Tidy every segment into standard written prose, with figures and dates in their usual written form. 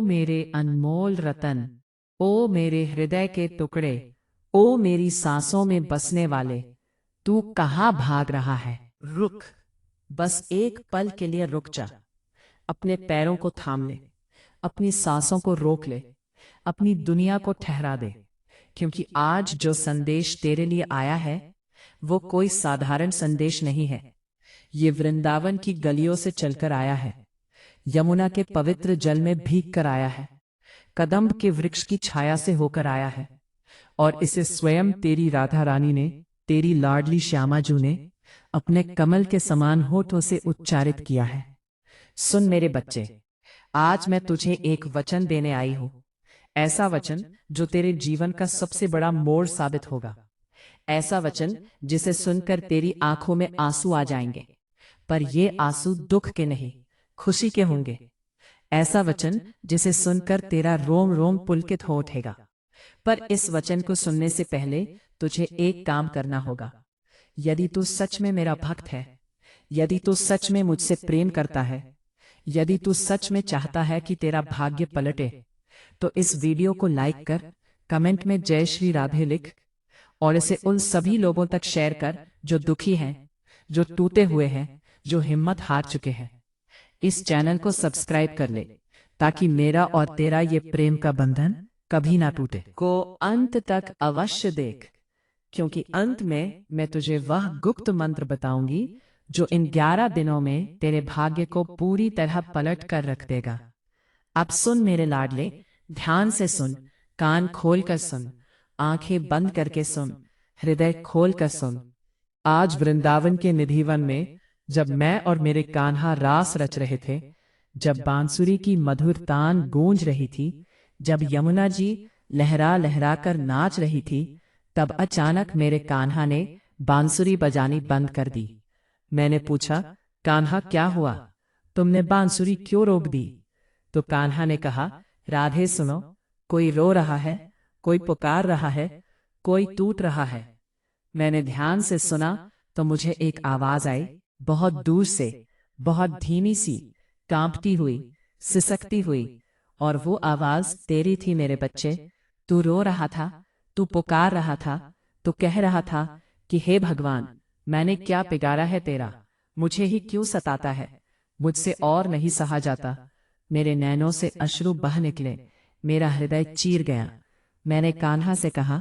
मेरे अनमोल रतन, ओ मेरे हृदय के टुकड़े, ओ मेरी सांसों में बसने वाले, तू कहाँ भाग रहा है? रुक, बस एक पल के लिए रुक जा। अपने पैरों को थाम ले, अपनी सांसों को रोक ले, अपनी दुनिया को ठहरा दे, क्योंकि आज जो संदेश तेरे लिए आया है वो कोई साधारण संदेश नहीं है। ये वृंदावन की गलियों से चलकर आया है, यमुना के पवित्र जल में भीग कर आया है, कदम्ब के वृक्ष की छाया से होकर आया है, और इसे स्वयं तेरी राधा रानी ने, तेरी लाडली श्यामाजू ने अपने कमल के समान होठों से उच्चारित किया है। सुन मेरे बच्चे, आज मैं तुझे एक वचन देने आई हूं, ऐसा वचन जो तेरे जीवन का सबसे बड़ा मोड़ साबित होगा। ऐसा वचन जिसे सुनकर तेरी आंखों में आंसू आ जाएंगे, पर ये आंसू दुख के नहीं, खुशी के होंगे। ऐसा वचन जिसे सुनकर तेरा रोम रोम पुलकित हो उठेगा। पर इस वचन को सुनने से पहले तुझे एक काम करना होगा। यदि तू सच में मेरा भक्त है, यदि तू सच में मुझसे प्रेम करता है, यदि तू सच में चाहता है कि तेरा भाग्य पलटे, तो इस वीडियो को लाइक कर, कमेंट में जय श्री राधे लिख, और इसे उन सभी लोगों तक शेयर कर जो दुखी हैं, जो टूटे हुए हैं, जो हिम्मत हार चुके हैं। इस चैनल को सब्सक्राइब कर ले, ताकि मेरा और तेरा ये प्रेम का बंधन कभी ना टूटे। को अंत तक अवश्य देख, क्योंकि अंत में मैं तुझे वह गुप्त मंत्र बताऊंगी जो इन 11 दिनों में तेरे भाग्य को पूरी तरह पलट कर रख देगा। अब सुन मेरे लाडले, ध्यान से सुन, कान खोल कर सुन, आंखें बंद करके सुन, हृदय खोल कर सुन। आज वृंदावन के निधिवन में जब मैं और मेरे कान्हा रास रच रहे थे, जब बांसुरी की मधुर तान गूंज रही थी, जब यमुना जी लहरा लहरा कर नाच रही थी, तब अचानक मेरे कान्हा ने बांसुरी बजानी बंद कर दी। मैंने पूछा, कान्हा क्या हुआ? तुमने बांसुरी क्यों रोक दी? तो कान्हा ने कहा, राधे सुनो, कोई रो रहा है, कोई पुकार रहा है, कोई टूट रहा है। मैंने ध्यान से सुना तो मुझे एक आवाज आई, बहुत दूर से, बहुत धीमी सी, कांपती हुई, सिसकती हुई, और वो आवाज तेरी थी मेरे बच्चे। तू रो रहा था, तू पुकार रहा था, तू कह रहा था कि हे भगवान, मैंने क्या बिगाड़ा है तेरा, मुझे ही क्यों सताता है, मुझसे और नहीं सहा जाता। मेरे नैनों से अश्रु बह निकले, मेरा हृदय चीर गया। मैंने कान्हा से कहा,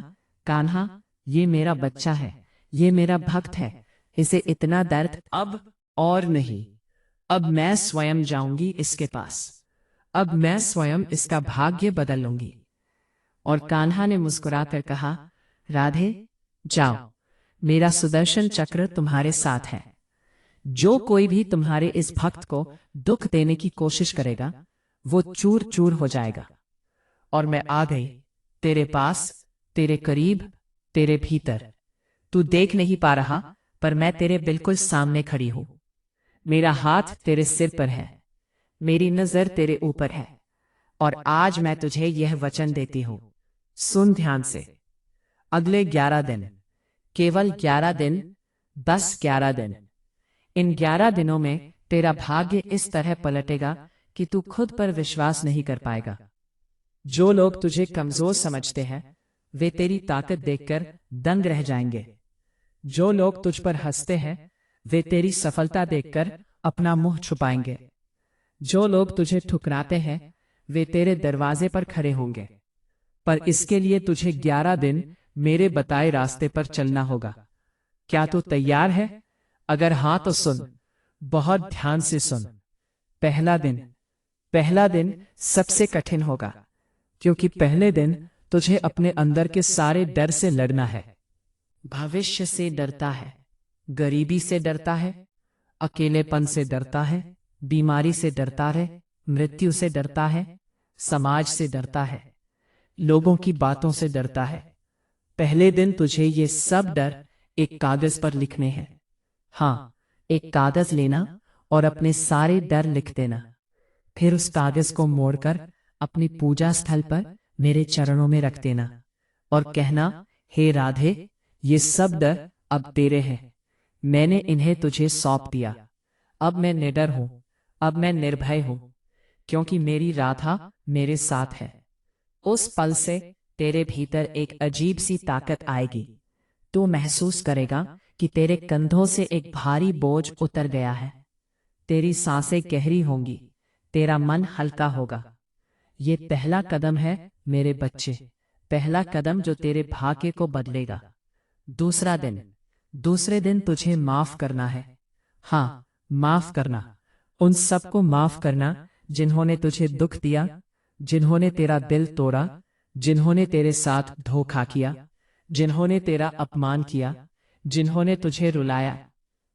कान्हा, ये मेरा बच्चा है, ये मेरा भक्त है, इसे इतना दर्द अब और नहीं। अब मैं स्वयं जाऊंगी इसके पास, अब मैं स्वयं इसका भाग्य बदल लूंगी। और कान्हा ने मुस्कुराकर कहा, राधे जाओ, मेरा सुदर्शन चक्र तुम्हारे साथ है। जो कोई भी तुम्हारे इस भक्त को दुख देने की कोशिश करेगा, वो चूर चूर हो जाएगा। और मैं आ गई, तेरे पास, तेरे करीब, तेरे भीतर। तू देख नहीं पा रहा, पर मैं तेरे बिल्कुल सामने खड़ी हूं। मेरा हाथ तेरे सिर पर है, मेरी नजर तेरे ऊपर है, और आज मैं तुझे यह वचन देती हूं। सुन ध्यान से, अगले 11 दिन, केवल 11 दिन, बस 11 दिन, इन 11 दिनों में तेरा भाग्य इस तरह पलटेगा कि तू खुद पर विश्वास नहीं कर पाएगा। जो लोग तुझे कमजोर समझते हैं, वे तेरी ताकत देखकर दंग रह जाएंगे। जो लोग तुझ पर हंसते हैं, वे तेरी सफलता देखकर अपना मुंह छुपाएंगे। जो लोग तुझे ठुकराते हैं, वे तेरे दरवाजे पर खड़े होंगे। पर इसके लिए तुझे 11 दिन मेरे बताए रास्ते पर चलना होगा। क्या तू तैयार है? अगर हाँ तो सुन, बहुत ध्यान से सुन। पहला दिन सबसे कठिन होगा, क्योंकि पहले दिन तुझे अपने अंदर के सारे डर से लड़ना है। भविष्य से डरता है, गरीबी से डरता है, अकेलेपन से डरता है, बीमारी से डरता है, मृत्यु से डरता है, समाज से डरता है, लोगों की बातों से डरता है। पहले दिन तुझे ये सब डर एक कागज पर लिखने हैं। हाँ, एक कागज लेना और अपने सारे डर लिख देना। फिर उस कागज को मोड़कर अपनी पूजा स्थल पर मेरे चरणों में रख देना और कहना, हे राधे, ये सब डर अब तेरे हैं। मैंने इन्हें तुझे सौंप दिया। अब मैं निडर हूं, अब मैं निर्भय हूं। क्योंकि मेरी राधा मेरे साथ है। उस पल से तेरे भीतर एक अजीब सी ताकत आएगी। तू महसूस करेगा कि तेरे कंधों से एक भारी बोझ उतर गया है। तेरी सांसें गहरी होंगी, तेरा मन हल्का होगा। ये पहला कदम है मेरे बच्चे, पहला कदम जो तेरे भाग्य को बदलेगा। दूसरे दिन तुझे माफ करना है। हाँ, माफ करना। उन सबको माफ करना जिन्होंने तुझे दुख दिया, जिन्होंने तेरा दिल तोड़ा, जिन्होंने तेरे साथ धोखा किया, जिन्होंने तेरा अपमान किया, जिन्होंने तुझे रुलाया।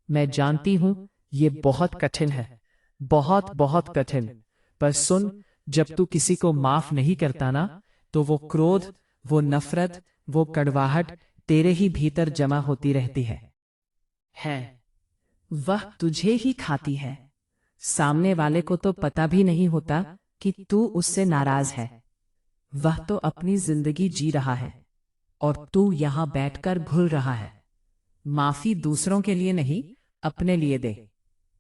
मैं जानती हूं ये बहुत कठिन है, बहुत बहुत कठिन। पर सुन, जब तू किसी को माफ नहीं करता ना, तो वो क्रोध, वो नफरत, वो कड़वाहट तेरे ही भीतर जमा होती रहती है। वह तुझे ही खाती है। सामने वाले को तो पता भी नहीं होता कि तू उससे नाराज है। वह तो अपनी जिंदगी जी रहा है और तू यहां बैठकर घुल रहा है। माफी दूसरों के लिए नहीं, अपने लिए दे,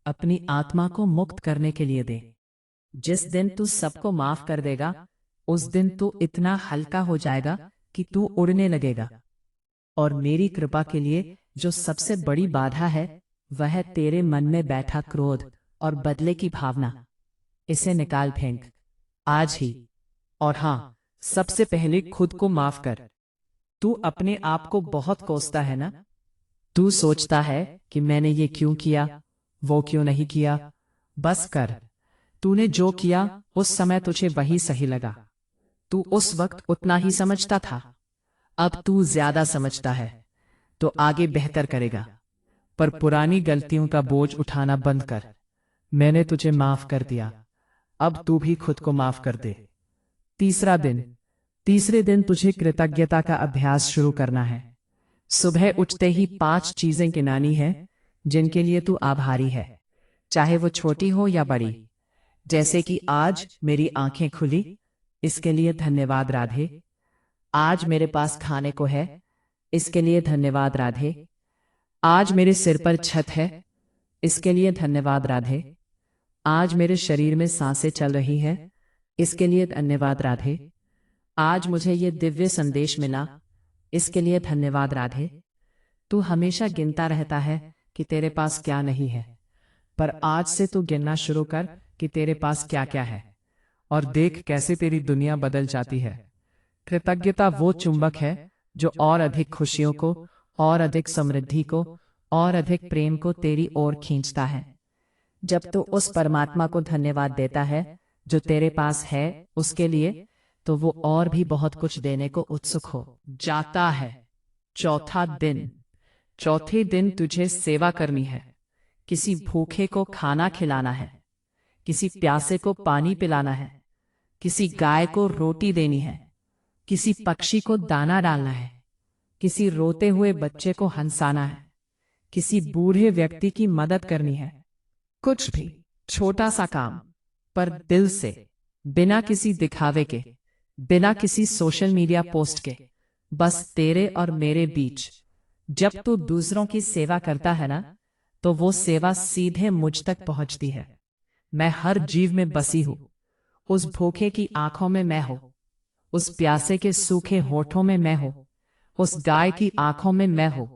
अपनी आत्मा को मुक्त करने के लिए दे। जिस दिन तू सबको माफ कर देगा, उस दिन तू इतना हल्का हो जाएगा कि तू उड़ने लगेगा। और मेरी कृपा के लिए जो सबसे बड़ी बाधा है, वह है तेरे मन में बैठा क्रोध और बदले की भावना। इसे निकाल फेंक, आज ही। और हाँ, सबसे पहले खुद को माफ कर। तू अपने आप को बहुत कोसता है ना? तू सोचता है कि मैंने ये क्यों किया, वो क्यों नहीं किया। बस कर। तूने जो किया उस समय तुझे वही सही लगा। तू उस वक्त उतना ही समझता था। अब तू ज्यादा समझता है तो आगे बेहतर करेगा। पर पुरानी गलतियों का बोझ उठाना बंद कर। मैंने तुझे माफ कर दिया, अब तू भी खुद को माफ कर दे। तीसरे दिन तुझे कृतज्ञता का अभ्यास शुरू करना है। सुबह उठते ही 5 चीजें गिनानी है जिनके लिए तू आभारी है, चाहे वो छोटी हो या बड़ी। जैसे कि आज मेरी आंखें खुली, इसके लिए धन्यवाद राधे। आज मेरे पास खाने को है, इसके लिए धन्यवाद राधे। आज मेरे सिर पर छत है, इसके लिए धन्यवाद राधे। आज मेरे शरीर में सांसें चल रही है, इसके लिए धन्यवाद राधे। आज मुझे ये दिव्य संदेश मिला, इसके लिए धन्यवाद राधे। तू हमेशा गिनता रहता है कि तेरे पास क्या नहीं है, पर आज से तू गिनना शुरू कर कि तेरे पास क्या क्या है, और देख कैसे तेरी दुनिया बदल जाती है। कृतज्ञता वो चुंबक है जो और अधिक खुशियों को, और अधिक समृद्धि को, और अधिक प्रेम को तेरी ओर खींचता है। जब तू उस परमात्मा को धन्यवाद देता है जो तेरे पास है उसके लिए, तो वो और भी बहुत कुछ देने को उत्सुक हो जाता है। चौथे दिन तुझे सेवा करनी है। किसी भूखे को खाना खिलाना है, किसी प्यासे को पानी पिलाना है, किसी गाय को रोटी देनी है, किसी पक्षी को दाना डालना है, किसी रोते हुए बच्चे को हंसाना है, किसी बूढ़े व्यक्ति की मदद करनी है। कुछ भी छोटा सा काम, पर दिल से, बिना किसी दिखावे के, बिना किसी सोशल मीडिया पोस्ट के, बस तेरे और मेरे बीच। जब तू दूसरों की सेवा करता है ना, तो वो सेवा सीधे मुझ तक पहुंचती है। मैं हर जीव में बसी हूं। उस भूखे की आंखों में मैं हूं, उस प्यासे के सूखे होठों में मैं हूं, उस गाय की आंखों में मैं हूं।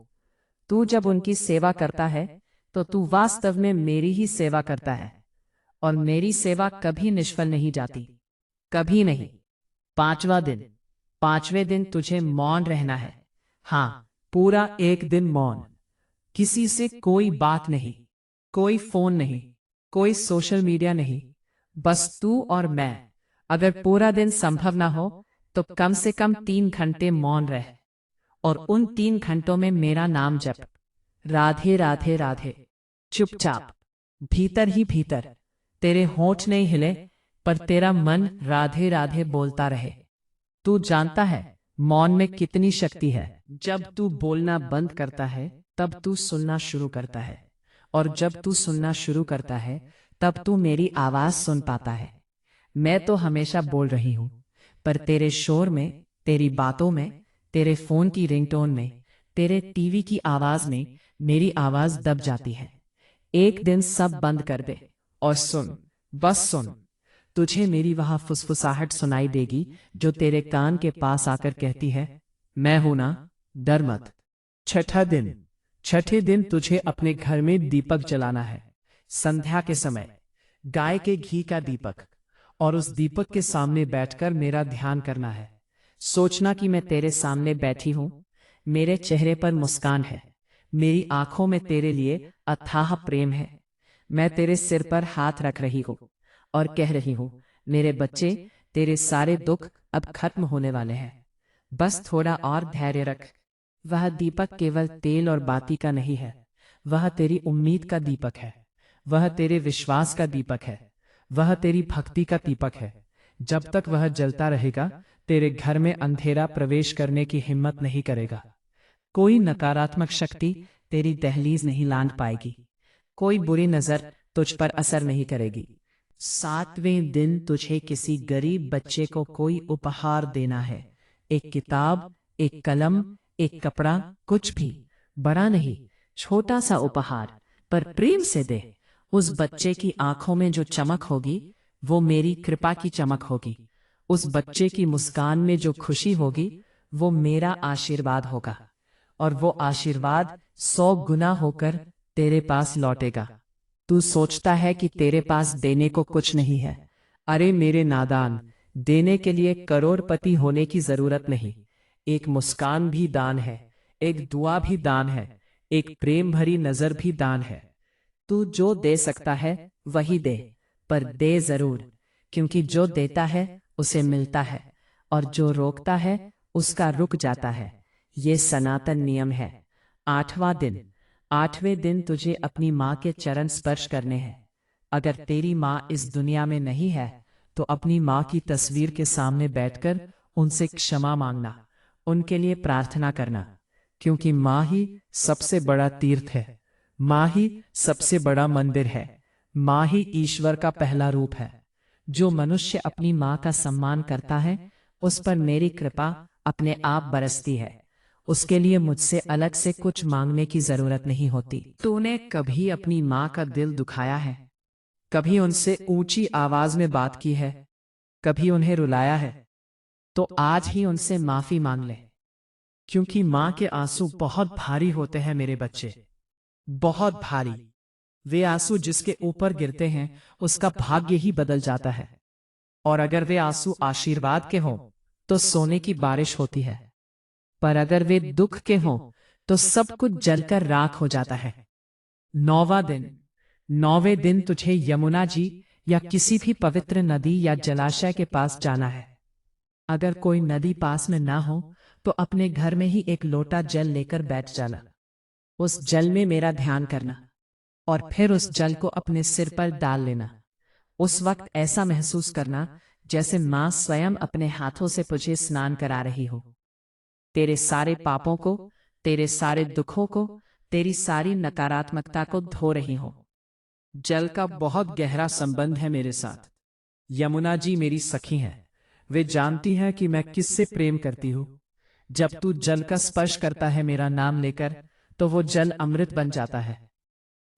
तू जब उनकी सेवा करता है तो तू वास्तव में मेरी ही सेवा करता है, और मेरी सेवा कभी निष्फल नहीं जाती, कभी नहीं। 5वें दिन तुझे मौन रहना है। हाँ, पूरा एक दिन मौन। किसी से कोई बात नहीं, कोई फोन नहीं, कोई सोशल मीडिया नहीं, बस तू और मैं। अगर पूरा दिन संभव ना हो तो कम से कम 3 घंटे मौन रह, और उन 3 घंटों में मेरा नाम जप, राधे राधे राधे। चुपचाप, भीतर ही भीतर। तेरे होंठ नहीं हिले, पर तेरा मन राधे राधे बोलता रहे। तू जानता है मौन में कितनी शक्ति है। जब तू बोलना बंद करता है तब तू सुनना शुरू करता है, और जब तू सुनना शुरू करता है तब तू मेरी आवाज सुन पाता है। मैं तो हमेशा बोल रही हूं, पर तेरे शोर में, तेरी बातों में, तेरे फोन की रिंगटोन में, तेरे टीवी की आवाज में मेरी आवाज दब जाती है। एक दिन सब बंद कर दे और सुन, बस सुन। तुझे मेरी वह फुसफुसाहट सुनाई देगी जो तेरे कान के पास आकर कहती है, मैं हूं ना, डर मत। छठा दिन। छठे दिन तुझे अपने घर में दीपक जलाना है, संध्या के समय, गाय के घी का दीपक, और उस दीपक के सामने बैठकर मेरा ध्यान करना है। सोचना कि मैं तेरे सामने बैठी हूं, मेरे चेहरे पर मुस्कान है, मेरी आंखों में तेरे लिए अथाह प्रेम है। मैं तेरे सिर पर हाथ रख रही हूं और कह रही हूं, मेरे बच्चे, तेरे सारे दुख अब खत्म होने वाले हैं, बस थोड़ा और धैर्य रख। वह दीपक केवल तेल और बाती का नहीं है, वह तेरी उम्मीद का दीपक है, वह तेरे विश्वास का दीपक है, वह तेरी भक्ति का दीपक है। जब तक वह जलता रहेगा, तेरे घर में अंधेरा प्रवेश करने की हिम्मत नहीं करेगा। कोई नकारात्मक शक्ति तेरी दहलीज नहीं लांघ पाएगी, कोई बुरी नजर तुझ पर असर नहीं करेगी। सातवें दिन तुझे किसी गरीब बच्चे को कोई उपहार देना है, एक किताब, एक कलम, एक कपड़ा, कुछ भी, बड़ा नहीं, छोटा सा उपहार, पर प्रेम से दे। उस बच्चे की आंखों में जो चमक होगी, वो मेरी कृपा की चमक होगी। उस बच्चे की मुस्कान में जो खुशी होगी, वो मेरा आशीर्वाद होगा, और वो आशीर्वाद 100 गुना होकर तेरे पास लौटेगा। तू सोचता है कि तेरे पास देने को कुछ नहीं है। अरे मेरे नादान, देने के लिए करोड़पति होने की जरूरत नहीं। एक मुस्कान भी दान है, एक दुआ भी दान है, एक प्रेम भरी नजर भी दान है। तू जो दे सकता है वही दे, पर दे जरूर, क्योंकि जो देता है उसे मिलता है, और जो रोकता है उसका रुक जाता है। ये सनातन नियम है। 8वां दिन। 8वें दिन तुझे अपनी माँ के चरण स्पर्श करने हैं। अगर तेरी माँ इस दुनिया में नहीं है, तो अपनी माँ की तस्वीर के सामने बैठकर उनसे क्षमा मांगना, उनके लिए प्रार्थना करना, क्योंकि माँ ही सबसे बड़ा तीर्थ है, माँ ही सबसे बड़ा मंदिर है, माँ ही ईश्वर का पहला रूप है। जो मनुष्य अपनी माँ का सम्मान करता है, उस पर मेरी कृपा अपने आप बरसती है। उसके लिए मुझसे अलग से कुछ मांगने की जरूरत नहीं होती। तूने कभी अपनी माँ का दिल दुखाया है? कभी उनसे ऊंची आवाज में बात की है? कभी उन्हें रुलाया है? तो आज ही उनसे माफी मांग ले, क्योंकि माँ के आंसू बहुत भारी होते हैं मेरे बच्चे, बहुत भारी। वे आंसू जिसके ऊपर गिरते हैं, उसका भाग्य ही बदल जाता है। और अगर वे आंसू आशीर्वाद के हों, तो सोने की बारिश होती है, पर अगर वे दुख के हों, तो सब कुछ जलकर राख हो जाता है। 9वां दिन। 9वें दिन तुझे यमुना जी या किसी भी पवित्र नदी या जलाशय के पास जाना है। अगर कोई नदी पास में ना हो, तो अपने घर में ही एक लोटा जल लेकर बैठ जाना। उस जल में मेरा ध्यान करना, और फिर उस जल को अपने सिर पर डाल लेना। उस वक्त ऐसा महसूस करना जैसे माँ स्वयं अपने हाथों से तुझे स्नान करा रही हो, तेरे सारे पापों को, तेरे सारे दुखों को, तेरी सारी नकारात्मकता को धो रही हो। जल का बहुत गहरा संबंध है मेरे साथ। यमुना जी मेरी सखी हैं, वे जानती हैं कि मैं किससे प्रेम करती हूँ। जब तू जल का स्पर्श करता है मेरा नाम लेकर, तो वो जल अमृत बन जाता है।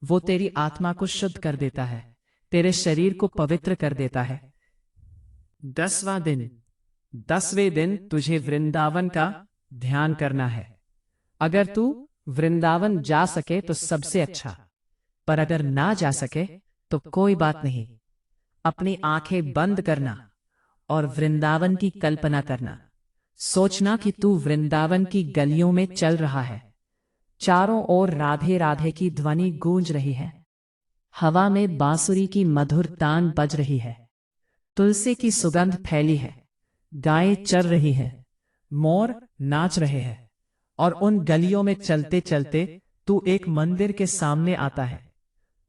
वो तेरी आत्मा को शुद्ध कर देता है, तेरे शरीर को पवित्र कर देता है। 10वां दिन। 10वें दिन तुझे वृंदावन का ध्यान करना है। अगर तू वृंदावन जा सके तो सबसे अच्छा, पर अगर ना जा सके तो कोई बात नहीं। अपनी आंखें बंद करना और वृंदावन की कल्पना करना। सोचना कि तू वृंदावन की गलियों में चल रहा है। चारों ओर राधे राधे की ध्वनि गूंज रही है। हवा में बांसुरी की मधुर तान बज रही है। तुलसी की सुगंध फैली है। गायें चर रही हैं, मोर नाच रहे हैं, और उन गलियों में चलते चलते तू एक मंदिर के सामने आता है।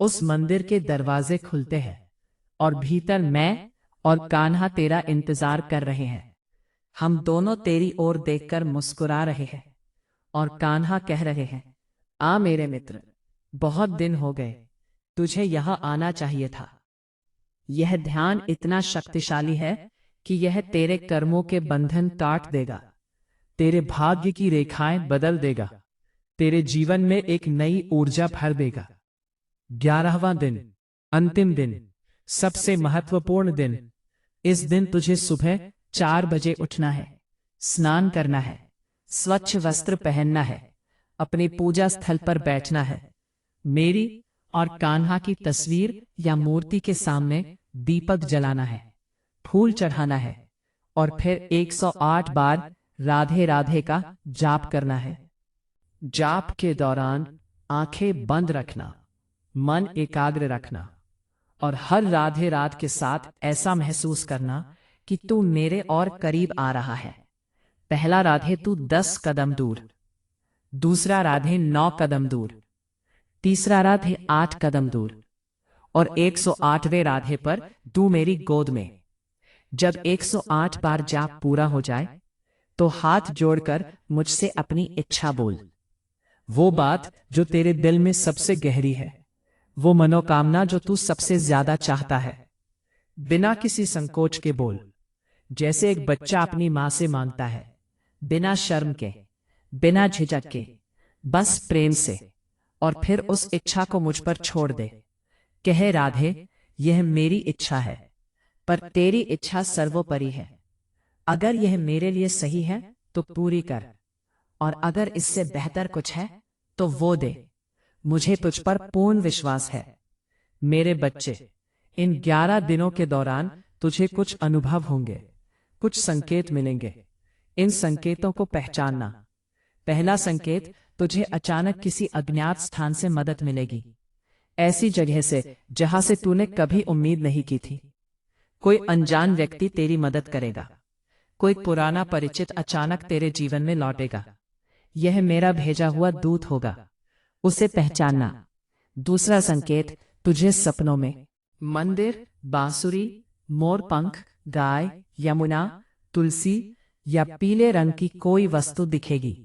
उस मंदिर के दरवाजे खुलते हैं, और भीतर मैं और कान्हा तेरा इंतजार कर रहे हैं। हम दोनों तेरी ओर देखकर मुस्कुरा रहे हैं, और कान्हा कह रहे हैं, आ मेरे मित्र, बहुत दिन हो गए, तुझे यहां आना चाहिए था। यह ध्यान इतना शक्तिशाली है कि यह तेरे कर्मों के बंधन काट देगा, तेरे भाग्य की रेखाएं बदल देगा, तेरे जीवन में एक नई ऊर्जा भर देगा। 11वां दिन, अंतिम दिन, सबसे महत्वपूर्ण दिन, इस दिन तुझे सुबह 4 बजे उठना है, स्नान करना है, स्वच्छ वस्त्र पहनना है, अपने पूजा स्थल पर बैठना है, मेरी और कान्हा की तस्वीर या मूर्ति के सामने दीपक जलाना है, फूल चढ़ाना है और फिर 108 बार राधे राधे का जाप करना है। जाप के दौरान आंखें बंद रखना, मन एकाग्र रखना और हर राधे राध के साथ ऐसा महसूस करना कि तू मेरे और करीब आ रहा है। पहला राधे तू 10 कदम दूर, दूसरा राधे 9 कदम दूर, तीसरा राधे 8 कदम दूर और 108वें राधे पर तू मेरी गोद में। जब 108 बार जाप पूरा हो जाए तो हाथ जोड़कर मुझसे अपनी इच्छा बोल, वो बात जो तेरे दिल में सबसे गहरी है, वो मनोकामना जो तू सबसे ज्यादा चाहता है। बिना किसी संकोच के बोल, जैसे एक बच्चा अपनी मां से मांगता है, बिना शर्म के, बिना झिझक के, बस प्रेम से। और फिर उस इच्छा को मुझ पर छोड़ दे। कहे राधे, यह मेरी इच्छा है, पर तेरी इच्छा सर्वोपरि है। अगर यह मेरे लिए सही है तो पूरी कर, और अगर इससे बेहतर कुछ है तो वो दे। मुझे तुझ पर पूर्ण विश्वास है। मेरे बच्चे, इन 11 दिनों के दौरान तुझे कुछ अनुभव होंगे, कुछ संकेत मिलेंगे। इन संकेतों को पहचानना। पहला संकेत, तुझे अचानक किसी अज्ञात स्थान से मदद मिलेगी, ऐसी जगह से जहां से तूने कभी उम्मीद नहीं की थी। कोई अनजान व्यक्ति तेरी मदद करेगा, कोई पुराना परिचित अचानक तेरे जीवन में लौटेगा। यह मेरा भेजा हुआ दूत होगा, उसे पहचानना। दूसरा संकेत, तुझे सपनों में मंदिर, बांसुरी, मोरपंख, गाय, यमुना, तुलसी या पीले रंग की कोई वस्तु दिखेगी।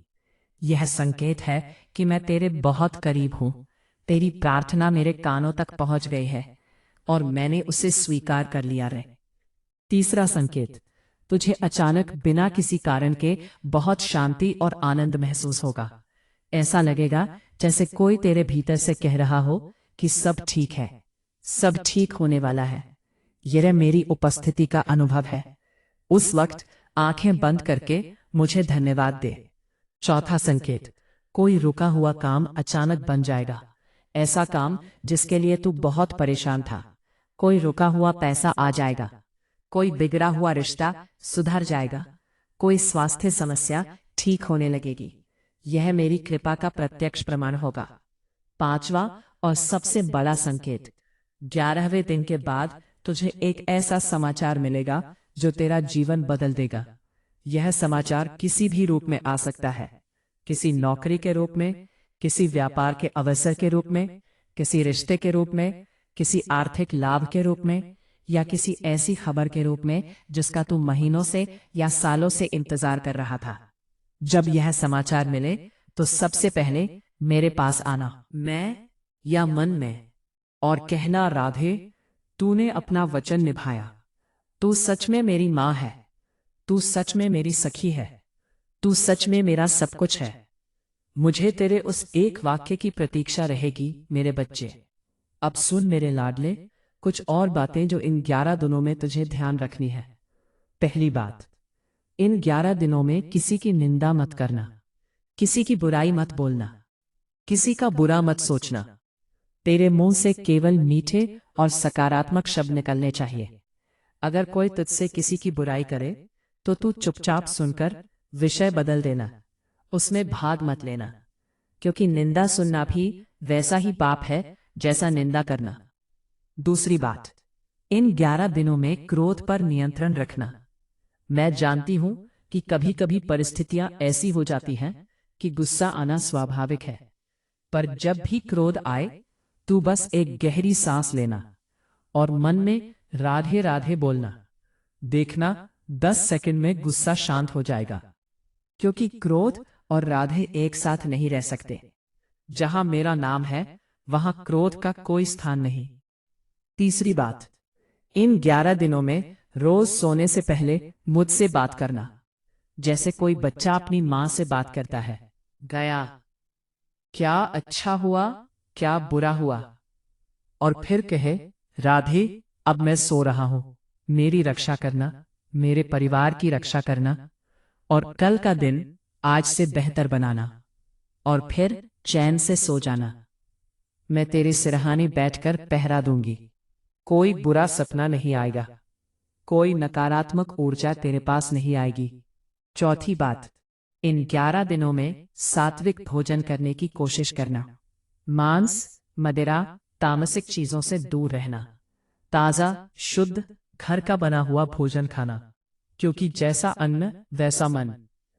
यह संकेत है कि मैं तेरे बहुत करीब हूं, तेरी प्रार्थना मेरे कानों तक पहुंच गई है और मैंने उसे स्वीकार कर लिया है। तीसरा संकेत, तुझे अचानक बिना किसी कारण के बहुत शांति और आनंद महसूस होगा। ऐसा लगेगा जैसे कोई तेरे भीतर से कह रहा हो कि सब ठीक है, सब ठीक होने वाला है। यह मेरी उपस्थिति का अनुभव है। उस वक्त आंखें बंद करके मुझे धन्यवाद दे। चौथा संकेत, कोई रुका हुआ काम अचानक बन जाएगा। ऐसा काम जिसके लिए तू बहुत परेशान था। कोई रुका हुआ पैसा आ जाएगा, कोई बिगड़ा हुआ रिश्ता सुधर जाएगा, कोई स्वास्थ्य समस्या ठीक होने लगेगी। यह मेरी कृपा का प्रत्यक्ष प्रमाण होगा। पांचवा और सबसे बड़ा संकेत, 11वें दिन के बाद तुझे एक ऐसा समाचार मिलेगा जो तेरा जीवन बदल देगा। यह समाचार किसी भी रूप में आ सकता है, किसी नौकरी के रूप में, किसी व्यापार के अवसर के रूप में, किसी रिश्ते के रूप में, किसी आर्थिक लाभ के रूप में, या किसी ऐसी खबर के रूप में जिसका तू महीनों से या सालों से इंतजार कर रहा था। जब यह समाचार मिले तो सबसे पहले मेरे पास आना, मैं या मन में, और कहना, राधे, तूने अपना वचन निभाया। तू सच में मेरी माँ है, तू सच में मेरी सखी है, तू सच में मेरा सब कुछ है। मुझे तेरे उस एक वाक्य की प्रतीक्षा रहेगी, मेरे बच्चे। अब सुन मेरे लाडले, कुछ और बातें जो इन 11 दिनों में तुझे ध्यान रखनी है। पहली बात, इन 11 दिनों में किसी की निंदा मत करना, किसी की बुराई मत बोलना, किसी का बुरा मत सोचना। तेरे मुंह से केवल मीठे और सकारात्मक शब्द निकलने चाहिए। अगर कोई तुझसे किसी की बुराई करे तो तू चुपचाप सुनकर विषय बदल देना, उसमें भाग मत लेना, क्योंकि निंदा सुनना भी वैसा ही पाप है जैसा निंदा करना। दूसरी बात, इन 11 दिनों में क्रोध पर नियंत्रण रखना। मैं जानती हूं कि कभी कभी परिस्थितियां ऐसी हो जाती हैं कि गुस्सा आना स्वाभाविक है, पर जब भी क्रोध आए तू बस एक गहरी सांस लेना और मन में राधे राधे बोलना। देखना 10 सेकंड में गुस्सा शांत हो जाएगा, क्योंकि क्रोध और राधे एक साथ नहीं रह सकते। जहां मेरा नाम है वहां क्रोध का कोई स्थान नहीं। तीसरी बात, इन 11 दिनों में रोज सोने से पहले मुझसे बात करना, जैसे कोई बच्चा अपनी मां से बात करता है। गया, क्या अच्छा हुआ, क्या बुरा हुआ, और फिर कहे, राधे, अब मैं सो रहा हूं। मेरी रक्षा करना, मेरे परिवार की रक्षा करना और कल का दिन आज से बेहतर बनाना और फिर चैन से सो जाना। मैं तेरे सिरहाने बैठकर पहरा दूंगी। कोई बुरा सपना नहीं आएगा, कोई नकारात्मक ऊर्जा तेरे पास नहीं आएगी। चौथी बात, इन 11 दिनों में सात्विक भोजन करने की कोशिश करना। मांस, मदिरा, तामसिक चीजों से दूर रहना। ताजा, शुद्ध, घर का बना हुआ भोजन खाना, क्योंकि जैसा अन्न वैसा मन।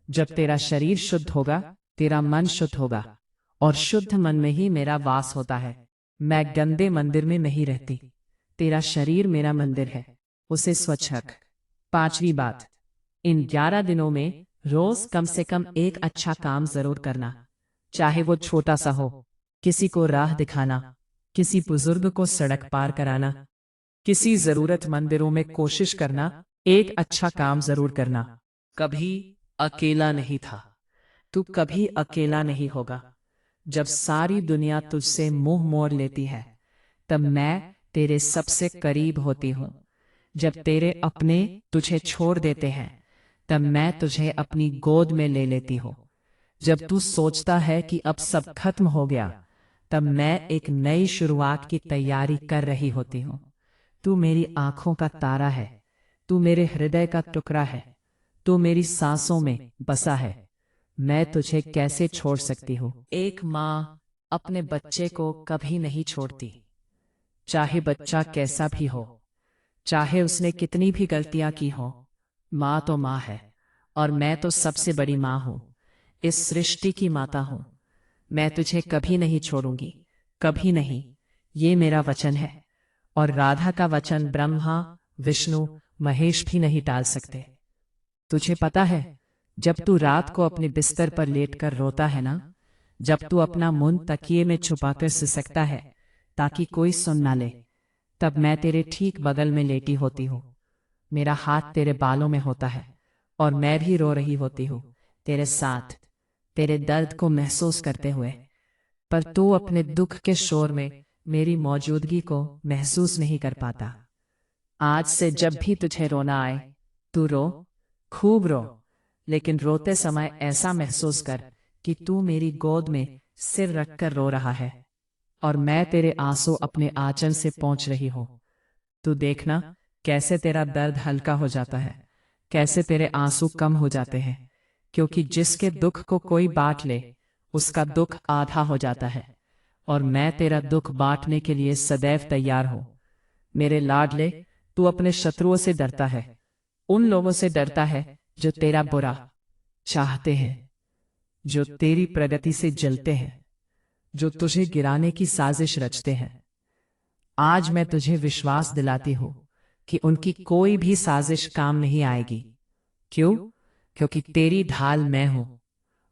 जब तेरा शरीर शुद्ध होगा, तेरा मन शुद्ध होगा और शुद्ध मन में ही मेरा वास होता है। मैं गंदे मंदिर में नहीं रहती। तेरा शरीर मेरा मंदिर है, उसे स्वच्छ रख। पांचवी बात, इन 11 दिनों में रोज कम से कम एक अच्छा काम जरूर करना, चाहे वो छोटा सा हो। किसी को राह दिखाना, किसी बुजुर्ग को सड़क पार कराना, किसी जरूरतमंदों में कोशिश करना, एक अच्छा काम जरूर करना। कभी अकेला नहीं था, तू कभी अकेला नहीं होगा। जब सारी दुनिया तुझसे मुंह मोड़ लेती है, तब मैं तेरे सबसे करीब होती हूँ। जब तेरे अपने तुझे छोड़ देते हैं, तब मैं तुझे अपनी गोद में ले लेती हूँ। जब तू सोचता है कि अब सब खत्म हो गया, तब मैं एक नई शुरुआत की तैयारी कर रही होती हूँ। तू मेरी आंखों का तारा है, तू मेरे हृदय का टुकड़ा है, तू मेरी सांसों में बसा है। मैं तुझे कैसे छोड़ सकती हूँ? एक माँ अपने बच्चे को कभी नहीं छोड़ती, चाहे बच्चा कैसा भी हो, चाहे उसने कितनी भी गलतियां की हो। माँ तो माँ है और मैं तो सबसे बड़ी माँ हूँ, इस सृष्टि की माता हूँ। मैं तुझे कभी नहीं छोड़ूंगी, कभी नहीं। ये मेरा वचन है और राधा का वचन ब्रह्मा, विष्णु, महेश भी नहीं टाल सकते। तुझे पता है, जब तू रात को अपने बिस्तर पर लेटकर रोता है ना, जब तू अपना मुंह तकिए में छुपाकर सिसकता है ताकि कोई सुन ना ले, तब मैं तेरे ठीक बगल में लेटी होती हूँ। मेरा हाथ तेरे बालों में होता है और मैं भी रो रही होती हूँ तेरे साथ, तेरे दर्द को महसूस करते हुए। पर तू अपने दुख के शोर में मेरी मौजूदगी को महसूस नहीं कर पाता। आज से जब भी तुझे रोना आए, तू रो, खूब रो, लेकिन रोते समय ऐसा महसूस कर कि तू मेरी गोद में सिर रखकर रो रहा है और मैं तेरे आंसू अपने आंचल से पोंछ रही हूँ। तू देखना कैसे तेरा दर्द हल्का हो जाता है, कैसे तेरे आंसू कम हो जाते हैं, क्योंकि जिसके दुख को कोई बांट ले, उसका दुख आधा हो जाता है और मैं तेरा दुख बांटने के लिए सदैव तैयार हूँ। मेरे लाडले, तू अपने शत्रुओं से डरता है, उन लोगों से डरता है जो तेरा बुरा चाहते हैं, जो तेरी प्रगति से जलते हैं, जो तुझे गिराने की साजिश रचते हैं। आज मैं तुझे विश्वास दिलाती हूँ कि उनकी कोई भी साजिश काम नहीं आएगी। क्यों? क्योंकि तेरी ढाल मैं हूं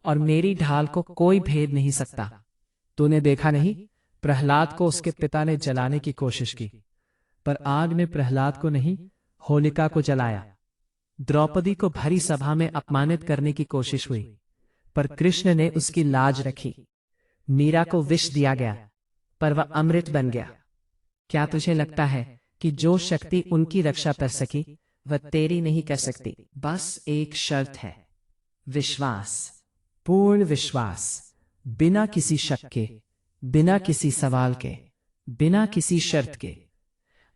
और मेरी ढाल को कोई भेद नहीं सकता। तूने देखा नहीं, प्रहलाद को उसके पिता ने जलाने की कोशिश की, पर आग ने प्रहलाद को नहीं, होलिका को जलाया। द्रौपदी को भरी सभा में अपमानित करने की कोशिश हुई, पर कृष्ण ने उसकी लाज रखी। मीरा को विष दिया गया, पर वह अमृत बन गया। क्या तुझे लगता है कि जो शक्ति उनकी रक्षा कर सकी, वह तेरी नहीं कर सकती? बस एक शर्त है, विश्वास, पूर्ण विश्वास, बिना किसी शक के, बिना किसी सवाल के, बिना किसी शर्त के।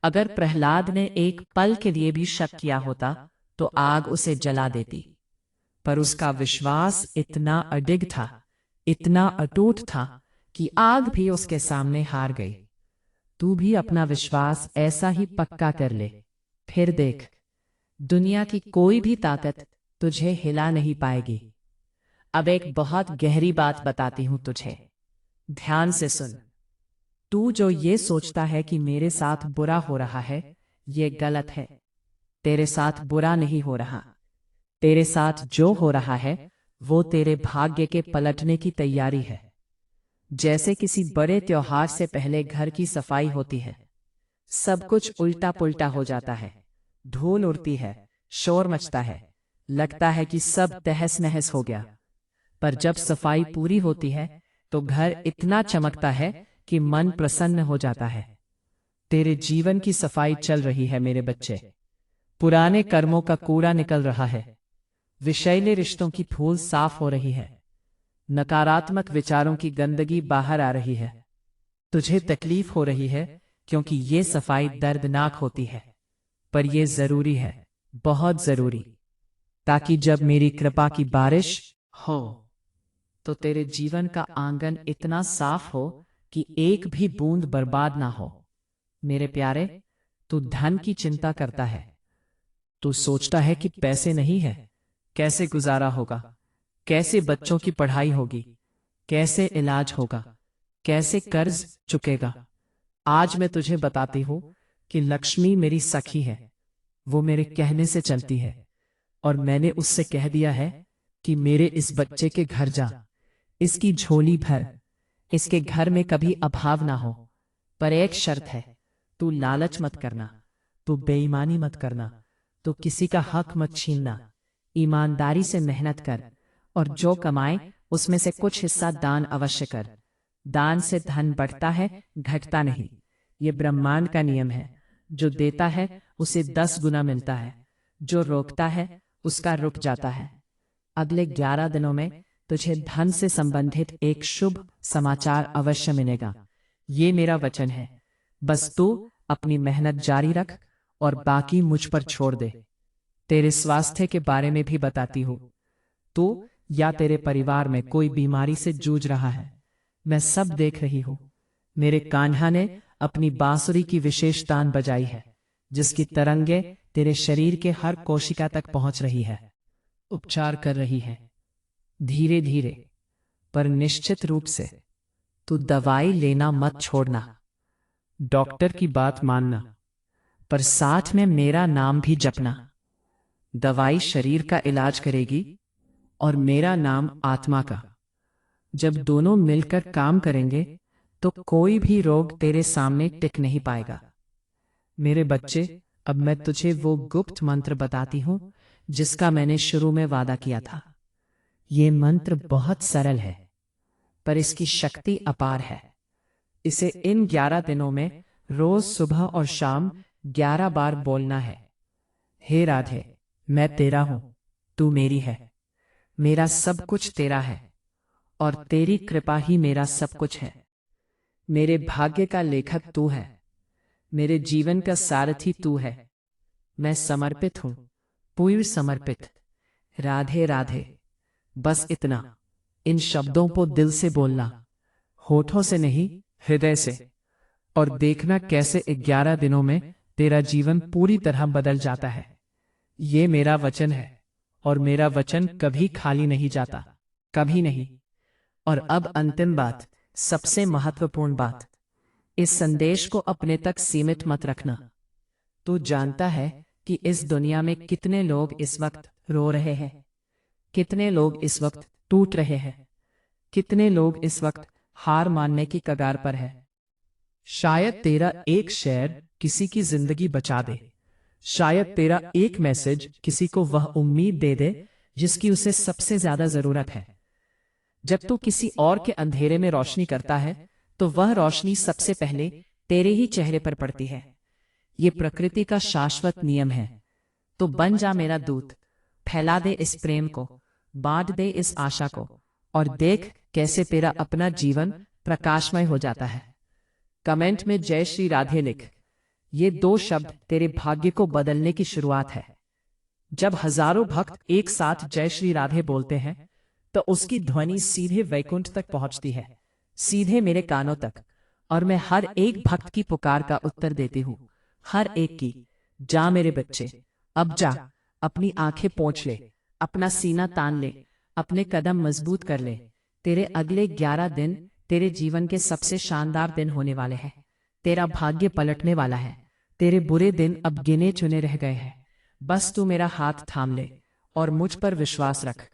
अगर प्रहलाद ने एक पल के लिए भी शक किया होता, तो आग उसे जला देती, पर उसका विश्वास इतना अडिग था, इतना अटूट था कि आग भी उसके सामने हार गई। तू भी अपना विश्वास ऐसा ही पक्का कर ले, फिर देख, दुनिया की कोई भी ताकत तुझे हिला नहीं पाएगी। अब एक बहुत गहरी बात बताती हूं तुझे, ध्यान से सुन। तू जो ये सोचता है कि मेरे साथ बुरा हो रहा है, ये गलत है। तेरे साथ बुरा नहीं हो रहा। तेरे साथ जो हो रहा है, वो तेरे भाग्य के पलटने की तैयारी है। जैसे किसी बड़े त्योहार से पहले घर की सफाई होती है, सब कुछ उल्टा पुल्टा हो जाता है, धूल उड़ती है, शोर मचता है, लगता है कि सब तहस नहस हो गया। पर जब सफाई पूरी होती है, तो घर इतना चमकता है कि मन प्रसन्न हो जाता है। तेरे जीवन की सफाई चल रही है मेरे बच्चे। पुराने कर्मों का कूड़ा निकल रहा है। विषैले रिश्तों की धूल साफ हो रही है। नकारात्मक विचारों की गंदगी बाहर आ रही है। तुझे तकलीफ हो रही है क्योंकि ये सफाई दर्दनाक होती है, पर यह जरूरी है, बहुत जरूरी, ताकि जब मेरी कृपा की बारिश हो तो तेरे जीवन का आंगन इतना साफ हो कि एक भी बूंद बर्बाद ना हो। मेरे प्यारे, तू धन की चिंता करता है। तू सोचता है कि पैसे नहीं है, कैसे गुजारा होगा, कैसे बच्चों की पढ़ाई होगी, कैसे इलाज होगा, कैसे कर्ज चुकेगा। आज मैं तुझे बताती हूं कि लक्ष्मी मेरी सखी है। वो मेरे कहने से चलती है, और मैंने उससे कह दिया है कि मेरे इस बच्चे के घर जा, इसकी झोली भर, इसके घर में कभी अभाव ना हो। पर एक शर्त है, तू लालच मत करना, तू बेईमानी मत करना, तू किसी का हक मत छीनना। ईमानदारी से मेहनत कर, और जो कमाए उसमें से कुछ हिस्सा दान अवश्य कर। दान से धन बढ़ता है, घटता नहीं। ये ब्रह्मांड का नियम है। जो देता है उसे 10 गुना मिलता है, जो रोकता है उसका रुक जाता है। अगले 11 दिनों में तुझे धन से संबंधित एक शुभ समाचार अवश्य मिलेगा। ये मेरा वचन है। बस तू अपनी मेहनत जारी रख और बाकी मुझ पर छोड़ दे। तेरे स्वास्थ्य के बारे में भी बताती हूँ। तू या तेरे परिवार में कोई बीमारी से जूझ रहा है, मैं सब देख रही हूँ। मेरे कान्हा ने अपनी बांसुरी की विशेष तान बजाई है, जिसकी तरंगे तेरे शरीर के हर कोशिका तक पहुंच रही है, उपचार कर रही है। धीरे धीरे पर निश्चित रूप से तू दवाई लेना मत छोड़ना, डॉक्टर की बात मानना, पर साथ में मेरा नाम भी जपना। दवाई शरीर का इलाज करेगी और मेरा नाम आत्मा का। जब दोनों मिलकर काम करेंगे तो कोई भी रोग तेरे सामने टिक नहीं पाएगा। मेरे बच्चे, अब मैं तुझे वो गुप्त मंत्र बताती हूं जिसका मैंने शुरू में वादा किया था। ये मंत्र बहुत सरल है, पर इसकी शक्ति अपार है। इसे इन 11 दिनों में रोज सुबह और शाम 11 बार बोलना है। हे राधे, मैं तेरा हूं, तू मेरी है। मेरा सब कुछ तेरा है, और तेरी कृपा ही मेरा सब कुछ है। मेरे भाग्य का लेखक तू है, मेरे जीवन का सारथी तू है। मैं समर्पित हूं, पूर्ण समर्पित। राधे राधे। बस इतना। इन शब्दों को दिल से बोलना, होठों से नहीं, हृदय से। और देखना कैसे 11 दिनों में तेरा जीवन पूरी तरह बदल जाता है। ये मेरा वचन है, और मेरा वचन कभी खाली नहीं जाता, कभी नहीं। और अब अंतिम बात, सबसे महत्वपूर्ण बात, इस संदेश को अपने तक सीमित मत रखना। तू जानता है कि इस दुनिया में कितने लोग इस वक्त रो रहे हैं, कितने लोग इस वक्त टूट रहे हैं, कितने लोग इस वक्त हार मानने की कगार पर है। शायद तेरा एक शेयर किसी की जिंदगी बचा दे। शायद तेरा एक मैसेज किसी को वह उम्मीद दे दे जिसकी उसे सबसे ज्यादा जरूरत है। जब तू किसी और के अंधेरे में रोशनी करता है तो वह रोशनी सबसे पहले तेरे ही चेहरे पर पड़ती है। ये प्रकृति का शाश्वत नियम है। तो बन जा मेरा दूत, फैला दे इस प्रेम को, बांट दे इस आशा को, और देख कैसे तेरा अपना जीवन प्रकाशमय हो जाता है। कमेंट में जय श्री राधे लिख। ये 2 शब्द तेरे भाग्य को बदलने की शुरुआत है। जब हजारों भक्त एक साथ जय श्री राधे बोलते हैं तो उसकी ध्वनि सीधे वैकुंठ तक पहुंचती है, सीधे मेरे कानों तक। और मैं हर एक भक्त की पुकार का उत्तर देती हूँ, हर एक की। जा मेरे बच्चे, अब जा, अपनी आंखें पोंछ ले, अपना सीना तान ले, अपने कदम मजबूत कर ले। तेरे अगले 11 दिन तेरे जीवन के सबसे शानदार दिन होने वाले हैं। तेरा भाग्य पलटने वाला है। तेरे बुरे दिन अब गिने चुने रह गए हैं। बस तू मेरा हाथ थाम ले और मुझ पर विश्वास रख,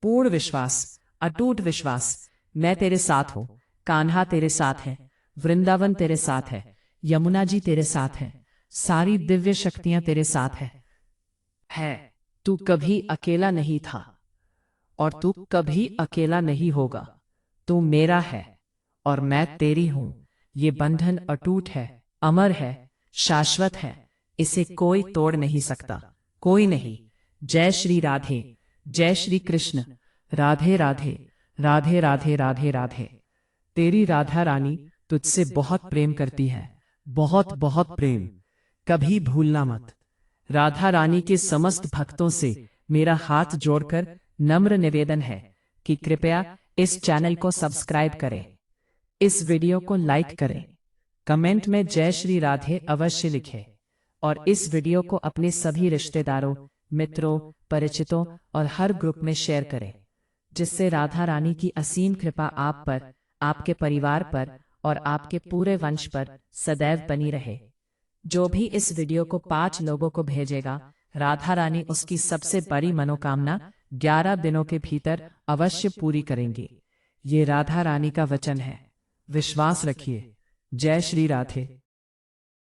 पूर्ण विश्वास, अटूट विश्वास। मैं तेरे साथ हूँ। कान्हा तेरे साथ है, वृंदावन तेरे साथ है, यमुना जी तेरे साथ है, सारी दिव्य शक्तियां तेरे साथ है। तू कभी अकेला नहीं था और तू कभी अकेला नहीं होगा। तू मेरा है और मैं तेरी हूं। ये बंधन अटूट है, अमर है, शाश्वत है। इसे कोई तोड़ नहीं सकता, कोई नहीं। जय श्री राधे, जय श्री कृष्ण। राधे राधे, राधे राधे राधे राधे। तेरी राधा रानी तुझसे बहुत प्रेम करती है, बहुत बहुत प्रेम, कभी भूलना मत। राधा रानी के समस्त भक्तों से मेरा हाथ जोड़कर नम्र निवेदन है कि कृपया इस चैनल को सब्सक्राइब करें, इस वीडियो को लाइक करें, कमेंट में जय श्री राधे अवश्य लिखें और इस वीडियो को अपने सभी रिश्तेदारों, मित्रों, परिचितों और हर ग्रुप में शेयर करें, जिससे राधा रानी की असीम कृपा आप पर, आपके परिवार पर और आपके पूरे वंश पर सदैव बनी रहे। जो भी इस वीडियो को 5 लोगों को भेजेगा, राधा रानी उसकी सबसे बड़ी मनोकामना 11 दिनों के भीतर अवश्य पूरी करेंगी। ये राधा रानी का वचन है, विश्वास रखिए। जय श्री राधे।